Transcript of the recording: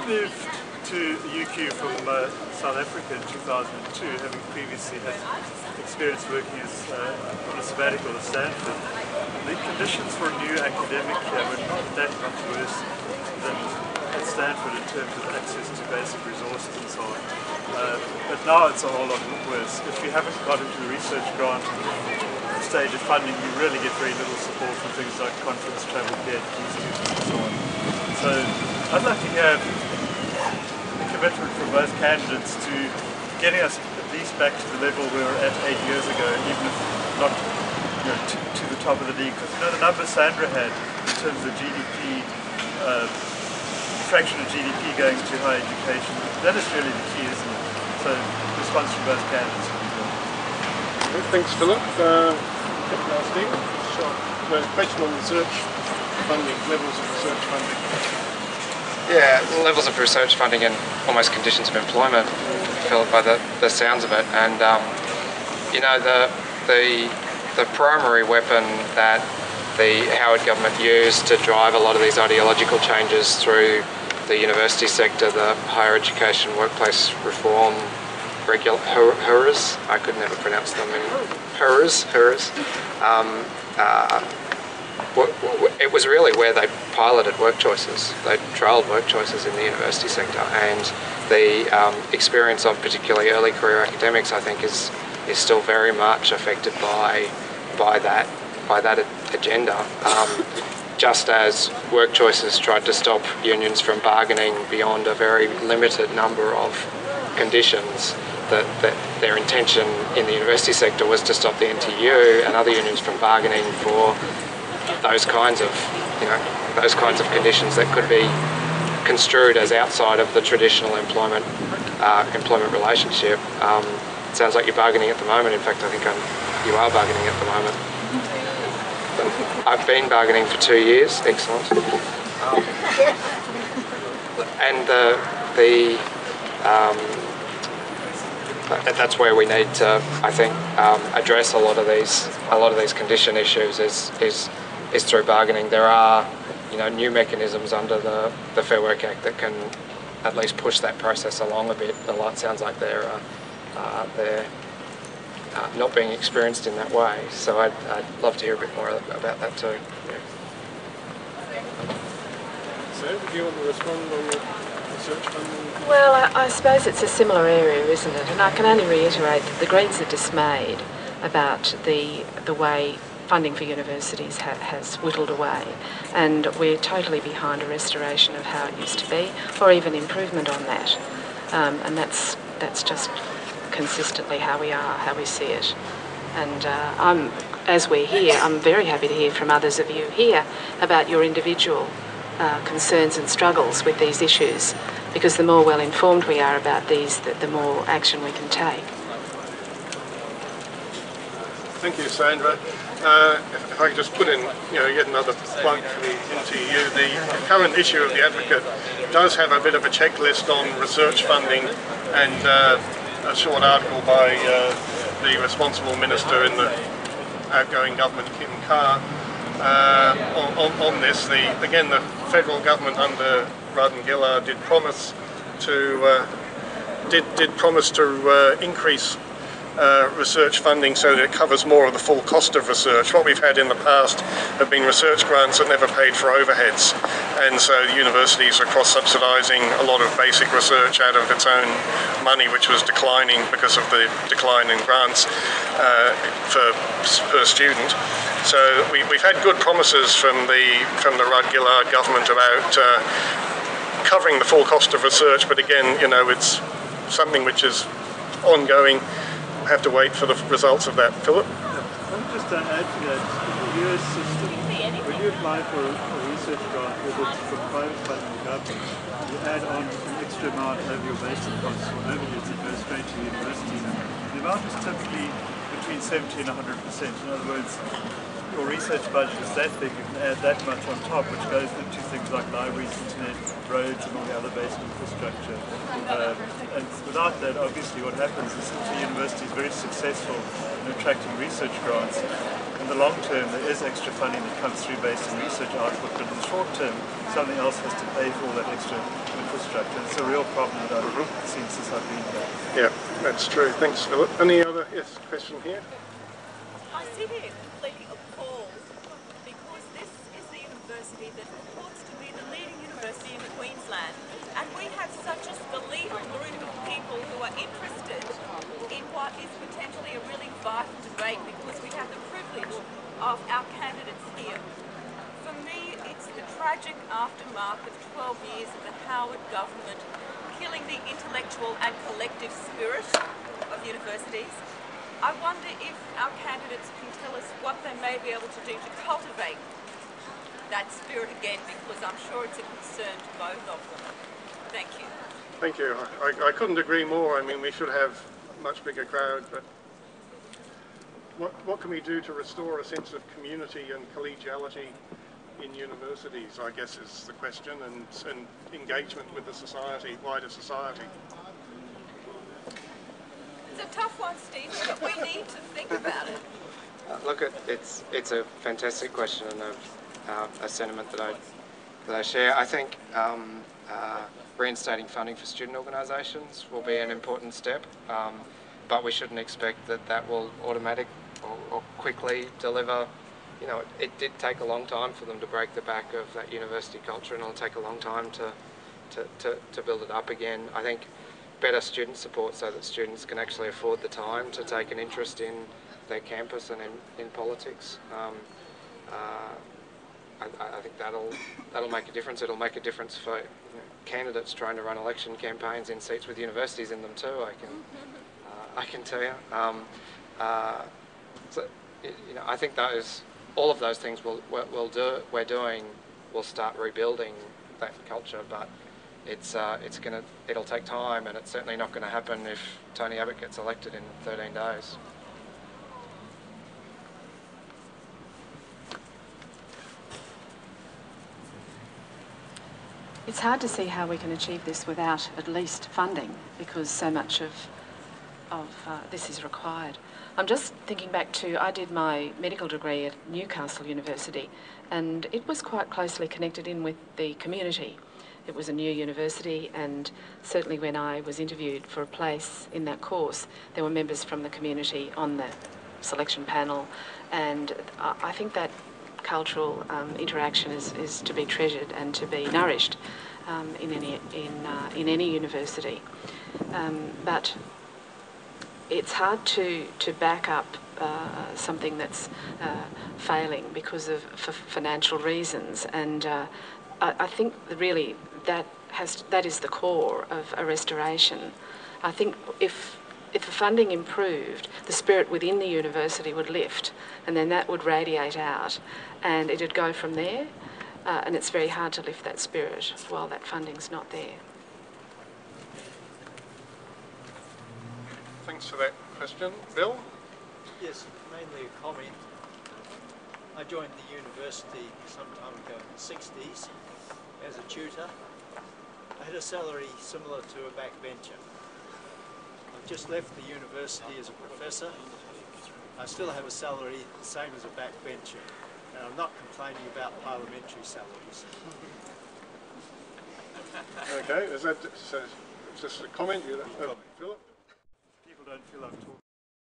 moved to the UQ from South Africa in 2002, having previously had experience working as on a sabbatical at Stanford. The conditions for a new academic here were not that much worse than at Stanford in terms of access to basic resources and so on. But now it's a whole lot worse. If you haven't got into the research grant stage of funding, you really get very little support from things like conference travel, PhD students and so on. So I'd like to hear a commitment from both candidates to getting us at least back to the level we were at 8 years ago, even if not to the top of the league. Because the numbers Sandra had in terms of GDP, fraction of GDP going to higher education, that is really the key, isn't it? So response from both candidates would be good. Thanks, Philip. Stephen? Sure. The question on research funding, levels of research funding. Yeah, levels of research funding and almost conditions of employment, Philip, by the sounds of it. And you know, the primary weapon that the Howard government used to drive a lot of these ideological changes through the university sector, the higher education workplace reform HURAs, I could never pronounce them in HURAs. It was really where they piloted work choices. They trialled work choices in the university sector, and the experience of particularly early career academics, I think, is still very much affected by that agenda. Just as work choices tried to stop unions from bargaining beyond a very limited number of conditions, that their intention in the university sector was to stop the NTEU and other unions from bargaining for those kinds of conditions that could be construed as outside of the traditional employment relationship. It sounds like you're bargaining at the moment. In fact, I think you are bargaining at the moment. I've been bargaining for 2 years. Excellent. And that's where we need to, I think, address a lot of these condition issues is through bargaining. There are, new mechanisms under the Fair Work Act that can at least push that process along a bit. It sounds like they're not being experienced in that way. So I'd love to hear a bit more about that too. Yeah. So, do you want to respond on the research funding? Well, I suppose it's a similar area, isn't it? And I can only reiterate that the Greens are dismayed about the way funding for universities has whittled away, and we're totally behind a restoration of how it used to be, or even improvement on that. And that's just consistently how we are, how we see it. And as we're here, I'm very happy to hear from others of you here about your individual concerns and struggles with these issues, because the more well informed we are about these, the more action we can take. Thank you, Sandra. If I could just put in, yet another plug for the NTEU. The current issue of the Advocate does have a bit of a checklist on research funding, and a short article by the responsible minister in the outgoing government, Kim Carr, on this. Again, the federal government under Rudd and Gillard did promise to increase research funding so that it covers more of the full cost of research. What we've had in the past have been research grants that never paid for overheads, and so the universities are cross-subsidising a lot of basic research out of its own money, which was declining because of the decline in grants per student. So we've had good promises from the Rudd-Gillard government about covering the full cost of research, but again, it's something which is ongoing. Have to wait for the results of that. Philip? Let me just add to that. In the US system, when you apply for a research grant, whether it's from private funding or government, you add on an extra amount over your basic costs or overheads that goes straight to the university. The amount is typically between 70 and 100%. In other words, your research budget is that big, you can add that much on top, which goes into things like libraries, internet, roads, and all the other basic infrastructure. And without that, obviously, what happens is if the university is very successful in attracting research grants, in the long term, there is extra funding that comes through based on research output, but in the short term, something else has to pay for all that extra infrastructure. infrastructure. It's a real problem that I've seen since I've been here. Yeah, that's true. Thanks, Philip. Any other question here? I sit here completely appalled because this is the university that purports to be the leading university in Queensland, and we have such a skeletal group of people who are interested in what is potentially a really vital debate because we have the privilege of our candidates here. For me, it's the tragic aftermath of 12 years of the Howard government killing the intellectual and collective spirit of universities. I wonder if our candidates can tell us what they may be able to do to cultivate that spirit again, because I'm sure it's a concern to both of them. Thank you. Thank you. I couldn't agree more. I mean, we should have a much bigger crowd, but what can we do to restore a sense of community and collegiality in universities, I guess, is the question, and engagement with the society, wider society? It's a tough one, Steve, but we need to think about it. Look, it's a fantastic question and a sentiment that I share. I think reinstating funding for student organisations will be an important step, but we shouldn't expect that will automatically or quickly deliver. You know, it did take a long time for them to break the back of that university culture, and it'll take a long time to build it up again. I think better student support so that students can actually afford the time to take an interest in their campus and in politics. I think that'll make a difference. It'll make a difference for candidates trying to run election campaigns in seats with universities in them too. I can tell you. So, you know, I think all of those things we're doing will start rebuilding that culture, but it'll take time, and it's certainly not going to happen if Tony Abbott gets elected in 13 days. It's hard to see how we can achieve this without at least funding, because so much of this is required. I'm just thinking back to, I did my medical degree at Newcastle University, and it was quite closely connected in with the community. It was a new university, and certainly when I was interviewed for a place in that course, there were members from the community on the selection panel, and I think that cultural interaction is to be treasured and to be nourished in any university. But it's hard to back up something that's failing because of financial reasons, and I think really that is the core of a restoration. I think if the funding improved, the spirit within the university would lift, and then that would radiate out, and it'd go from there. And it's very hard to lift that spirit while that funding's not there. Thanks for that question. Bill? Yes, mainly a comment. I joined the university some time ago in the 60s as a tutor. I had a salary similar to a backbencher. I've just left the university as a professor. I still have a salary the same as a backbencher, and I'm not complaining about parliamentary salaries. Okay, is that just a comment? Philip? People don't feel I've talked.